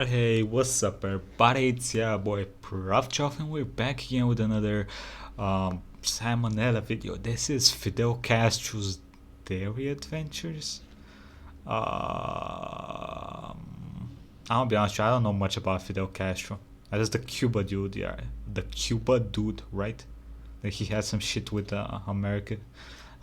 Hey, what's up, everybody? It's your boy Proftrof, and we're back again with another Salmonella video. This is Fidel Castro's Dairy Adventures. I'll be honest, I don't know much about Fidel Castro. That is the Cuba dude, yeah, the Cuba dude, right? Like he had some shit with America.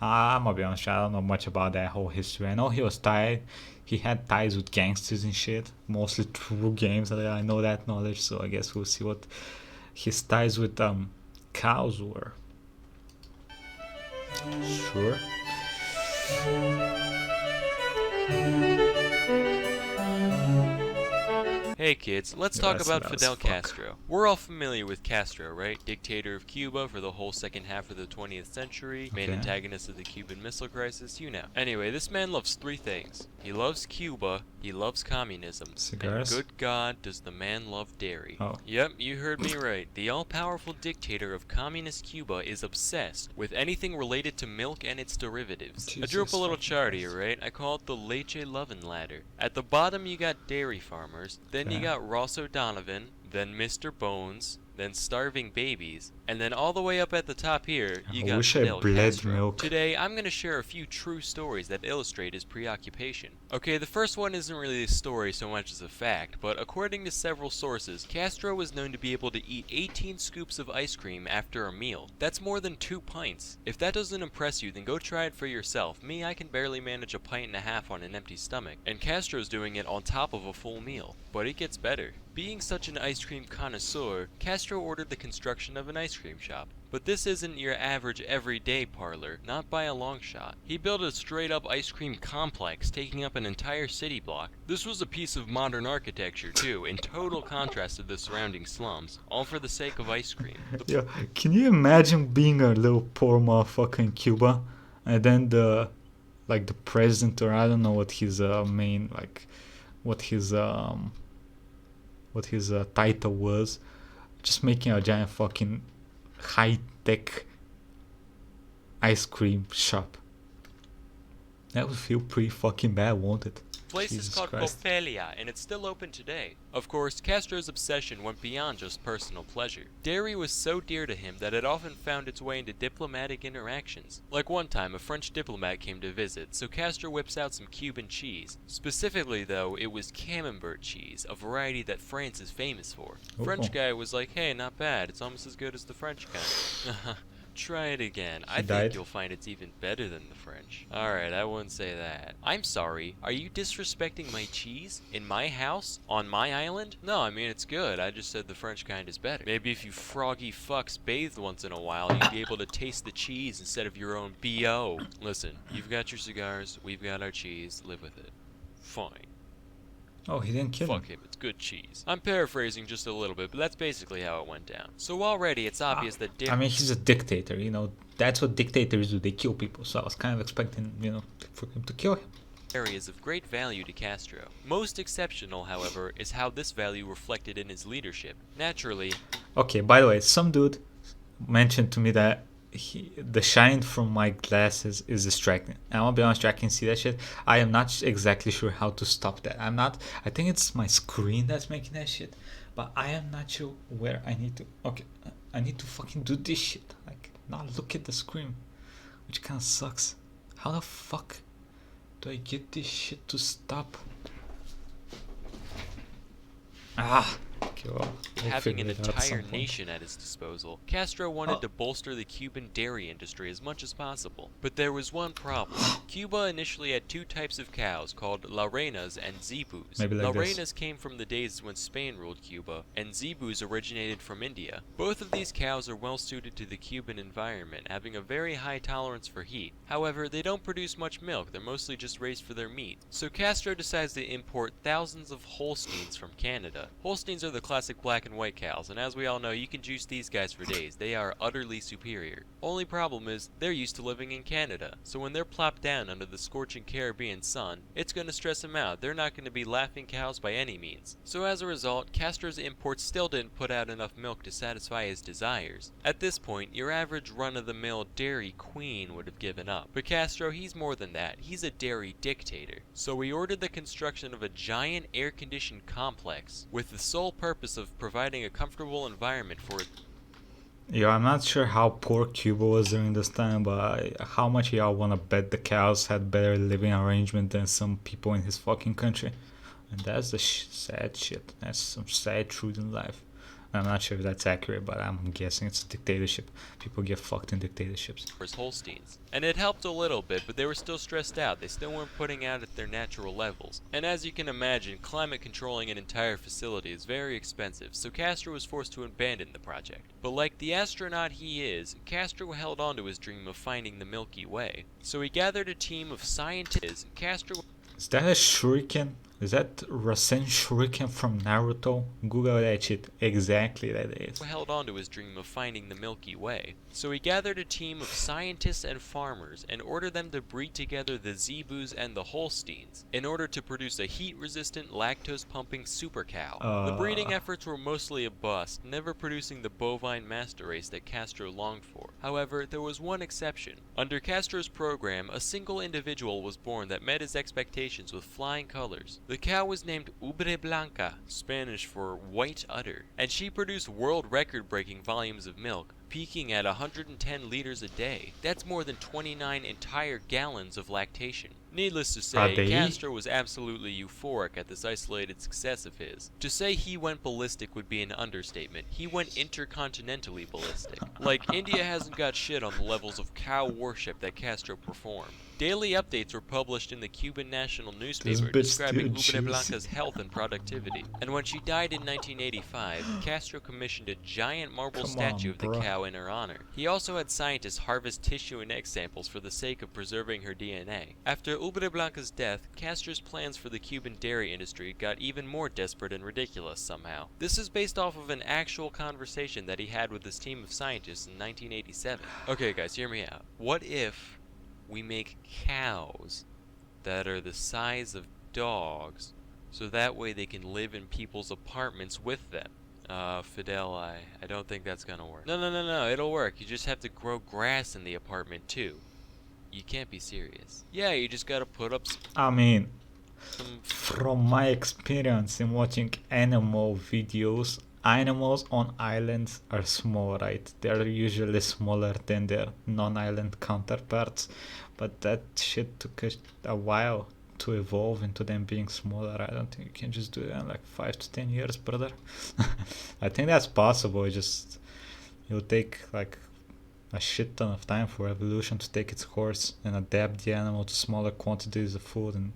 I'm gonna be honest, I don't know much about that whole history. I know he was tied. He had ties with gangsters and shit, mostly through games. I know that knowledge, so I guess we'll see what his ties with cows were. Sure. Hey kids, let's talk That's about loud as Fidel fuck. Castro. We're all familiar with Castro, right? Dictator of Cuba for the whole second half of the 20th century, main Okay. antagonist of the Cuban Missile Crisis, you know. Anyway, this man loves three things. He loves Cuba, he loves communism, and Cigars. good God, does the man love dairy. Oh. Yep, you heard me right. The all-powerful dictator of communist Cuba is obsessed with anything related to milk and its derivatives. I drew up a Jesus little fucking chart Christ. here, right? I call it the Leche Lovin' Ladder. At the bottom you got dairy farmers, then you Okay. got Ross O'Donovan, then Mr. Bones, then starving babies, and then all the way up at the top here, you I got wish I Fidel bled Castro. milk. Today, I'm going to share a few true stories that illustrate his preoccupation. Okay, the first one isn't really a story so much as a fact, but according to several sources, Castro was known to be able to eat 18 scoops of ice cream after a meal. That's more than 2 pints. If that doesn't impress you, then go try it for yourself. Me, I can barely manage a pint and a half on an empty stomach, and Castro's doing it on top of a full meal. But it gets better. Being such an ice cream connoisseur, Castro ordered the construction of an ice cream shop. But this isn't your average everyday parlor, not by a long shot. He built a straight up ice cream complex taking up an entire city block. This was a piece of modern architecture too, in total contrast to the surrounding slums, all for the sake of ice cream. Yeah, can you imagine being a little poor motherfucker in Cuba, and then the president, or I don't know what his main what his um what his title was, just making a giant fucking high tech ice cream shop. That would feel pretty fucking bad, won't it? The place is Jesus called Christ. Copelia, and it's still open today. Of course, Castro's obsession went beyond just personal pleasure. Dairy was so dear to him that it often found its way into diplomatic interactions. Like one time, a French diplomat came to visit, so Castro whips out some Cuban cheese. Specifically, though, it was Camembert cheese, a variety that France is famous for. Oh, French guy was like, hey, not bad, it's almost as good as the French kind. Try it again. he I think died. you'll find it's even better than the French. Alright, I wouldn't say that. I'm sorry, are you disrespecting my cheese? In my house? On my island? No, I mean it's good. I just said the French kind is better. Maybe if you froggy fucks bathed once in a while, you'd be able to taste the cheese instead of your own BO. Listen, you've got your cigars, we've got our cheese, live with it. Fine. Oh, he didn't kill him. Fuck him, it's good cheese. I'm paraphrasing just a little bit, but that's basically how it went down. So already it's obvious that I mean, he's a dictator, you know. That's what dictators do. They kill people. So I was kind of expecting, for him to kill him. dairy is of great value to Castro. Most exceptional, however, is how this value reflected in his leadership. Naturally, Okay, by the way, some dude mentioned to me that the shine from my glasses is distracting. And I'll be honest, I can see that shit. I am not exactly sure how to stop that. I'm not. I think it's my screen that's making that shit. But I am not sure where I need to. Okay, I need to fucking do this shit. Like, not look at the screen, which kind of sucks. How the fuck do I get this shit to stop? Ah. Okay, well, we'll having an figure it out at some entire point. nation at his disposal, Castro wanted to bolster the Cuban dairy industry as much as possible. But there was one problem. Cuba initially had two types of cows called La Reinas and Zebus. Maybe like La this. Reinas came from the days when Spain ruled Cuba, and Zebus originated from India. Both of these cows are well suited to the Cuban environment, having a very high tolerance for heat. However, they don't produce much milk, they're mostly just raised for their meat. So Castro decides to import thousands of Holsteins from Canada. Holsteins are the classic black and white cows, and as we all know, you can juice these guys for days. They are utterly superior. Only problem is, they're used to living in Canada, so when they're plopped down under the scorching Caribbean sun, it's going to stress them out. They're not going to be laughing cows by any means. So as a result, Castro's imports still didn't put out enough milk to satisfy his desires. At this point, your average run-of-the-mill dairy queen would have given up. But Castro, he's more than that. He's a dairy dictator. So he ordered the construction of a giant air-conditioned complex with the sole purpose of providing a comfortable environment for it. Yeah, I'm not sure how poor Cuba was during this time, but how much y'all wanna bet the cows had better living arrangement than some people in his fucking country? And that's the sad shit. That's some sad truth in life. I'm not sure if that's accurate, but I'm guessing it's a dictatorship. People get fucked in dictatorships. His Holsteins. And it helped a little bit, but they were still stressed out. They still weren't putting out at their natural levels. And as you can imagine, climate controlling an entire facility is very expensive, so Castro was forced to abandon the project. But like the astronaut he is, Castro held on to his dream of finding the Milky Way. So he gathered a team of scientists. Castro... Is that a shuriken? Is that Rasen Shuriken from Naruto? Google that shit. Exactly that is. Held on to his dream of finding the Milky Way. So he gathered a team of scientists and farmers and ordered them to breed together the Zebus and the Holsteins in order to produce a heat-resistant, lactose-pumping super cow. The breeding efforts were mostly a bust, never producing the bovine master race that Castro longed for. However, there was one exception. Under Castro's program, a single individual was born that met his expectations with flying colors. The cow was named Ubre Blanca, Spanish for white udder, and she produced world record-breaking volumes of milk, peaking at 110 liters a day. That's more than 29 entire gallons of lactation. Needless to say, Castro was absolutely euphoric at this isolated success of his. To say he went ballistic would be an understatement. He went intercontinentally ballistic. Like, India hasn't got shit on the levels of cow worship that Castro performed. Daily updates were published in the Cuban national newspaper describing Ubre Blanca's health and productivity. And when she died in 1985, Castro commissioned a giant marble statue of the cow in her honor. He also had scientists harvest tissue and egg samples for the sake of preserving her DNA. After Ubre Blanca's death, Castro's plans for the Cuban dairy industry got even more desperate and ridiculous somehow. This is based off of an actual conversation that he had with his team of scientists in 1987. Okay guys, hear me out. What if we make cows that are the size of dogs, so that way they can live in people's apartments with them? Fidel, I don't think that's gonna work. No, it'll work. You just have to grow grass in the apartment too. You can't be serious. Yeah, you just gotta put up I mean, from my experience in watching animal videos, animals on islands are small, right? They're usually smaller than their non-island counterparts, but that shit took a while to evolve into them being smaller. I don't think you can just do that in like 5 to 10 years, brother. I think that's possible. It'll take like a shit ton of time for evolution to take its course and adapt the animal to smaller quantities of food, and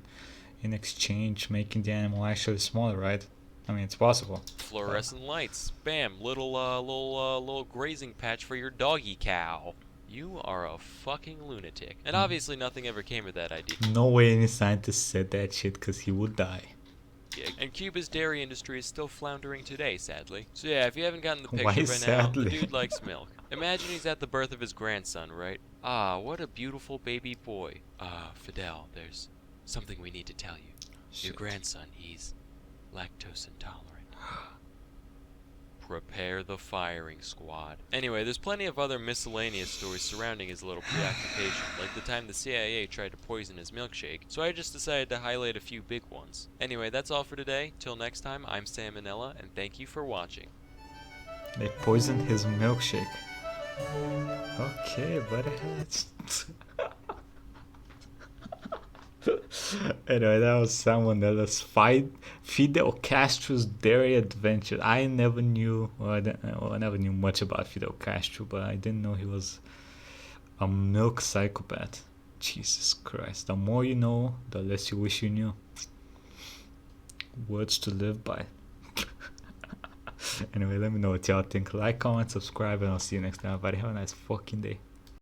in exchange making the animal actually smaller, right? I mean, it's possible. Fluorescent lights. Bam, little grazing patch for your doggy cow. You are a fucking lunatic. And obviously nothing ever came of that idea. No way any scientist said that shit, because he would die. Yeah, and Cuba's dairy industry is still floundering today, sadly. So yeah, if you haven't gotten the picture Why by sadly? now, the dude likes milk. Imagine he's at the birth of his grandson, right? Ah, what a beautiful baby boy. Fidel, there's something we need to tell you. Shit. Your grandson, he's lactose intolerant. Prepare the firing squad. Anyway, there's plenty of other miscellaneous stories surrounding his little preoccupation, like the time the CIA tried to poison his milkshake, so I just decided to highlight a few big ones. Anyway, that's all for today. Till next time, I'm Salmonella, and thank you for watching. They poisoned his milkshake. Okay, buddy. Anyway, that was someone else. Fidel Castro's dairy adventure. I never knew, I never knew much about Fidel Castro, but I didn't know he was a milk psychopath. Jesus Christ. The more you know, the less you wish you knew. Words to live by. Anyway, let me know what y'all think. Like, comment, subscribe, and I'll see you next time. Everybody have a nice fucking day.